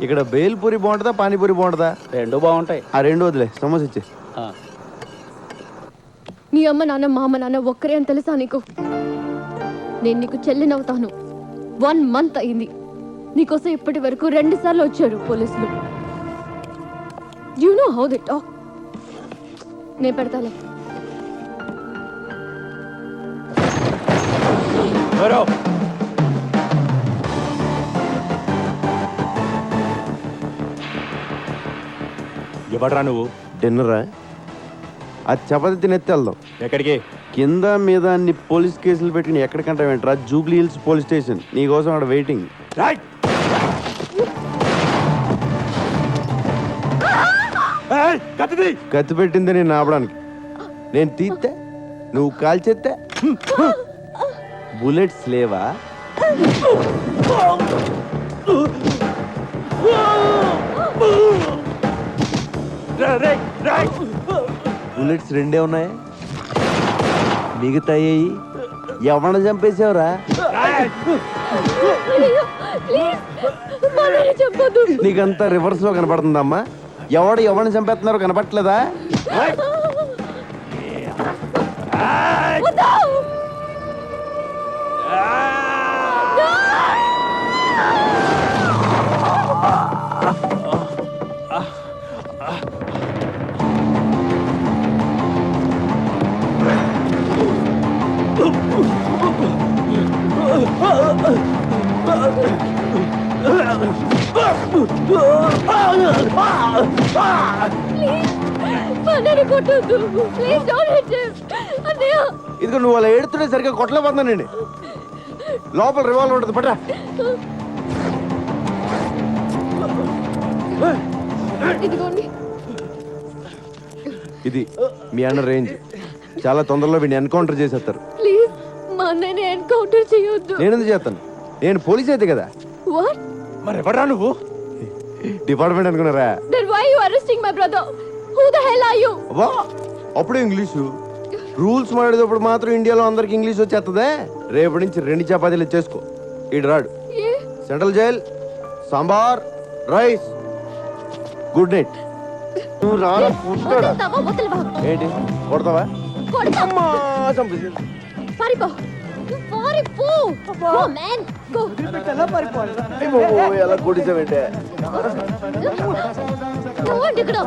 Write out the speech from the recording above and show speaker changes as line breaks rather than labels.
ఇక్కడ బేల్పూరి బాగుంటుందా పానీపూరి బాగుంటుందా?
రెండు బాగుంటాయి.
ఆ రెండు వదిలే, సమోసా ఇచ్చే.
నీ అమ్మ నాన్న మా అమ్మ నాన్న ఒక్కరే అని తెలుసా నీకు? నేను నీకు చెల్లినవుతాను. 1 month అయింది. నీకోసం ఇప్పటి వరకు 2 సార్లు వచ్చారు పోలీసులు. You know how they talk. నేను పెడతాలే.
ఎవడ్రా నువ్వు?
డిన్నరా? అది చపాతి తినెత్తి వెళ్దాం.
ఎక్కడికి?
కింద మీద అన్ని పోలీస్ కేసులు పెట్టుకుని ఎక్కడికంటావేంట్రా? Jubilee Hills police station. నీకోసం అక్కడ వెయిటింగ్. కత్తి పెట్టింది నేను ఆపడానికి. నేను తీస్తే నువ్వు కాల్చేస్తే బుల్లెట్స్ లేవా? బుల్లెట్స్ 2 ఉన్నాయి. మిగతా ఎవరిని చంపేసావురా? నీకంతా రివర్స్ లో కనపడుతుందమ్మా. ఎవరిని చంపేస్తున్నారో కనపట్లేదా? ఇదిగో నువ్వు అలా ఏడుతుంటే సరిగ్గా కొట్టలేకపోతున్నానండి. లోపల రివాల్వర్ ఉంటుంది, పట్ట. ఇది మీ అన్న రేంజ్. చాలా తొందరలో వీడిని ఎన్కౌంటర్ చేసేస్తారు.
ప్లీజ్ మా అన్నయ్యని ఎన్కౌంటర్ చేయొద్దు.
నేను ఎందుకు చేస్తాను? నేను పోలీస్ అయితే కదా.
వాట్?
మరి ఎవడ్రా నువ్వు?
డిపార్ట్మెంట్ అనుకున్నారా?
Then why are you arresting my brother? Who the hell are you?
అబ్బా, అప్పుడే ఇంగ్లీషు రూల్స్ మాట్లాడేటప్పుడు మాత్రం ఇండియాలో అందరికి ఇంగ్లీష్ వచ్చేస్తుందే. రేపటి నుంచి 2 చపాతీలు చేసుకో. ఇటు రాడు. Central jail, sambar, rice. Good night. నువ్వు రాను. ఏంటి కొడతావా? అమ్మా, చంపేసి.
పారిపో. Go man, go.
ఎలా కొట్టించావంటే?
ఇక్కడ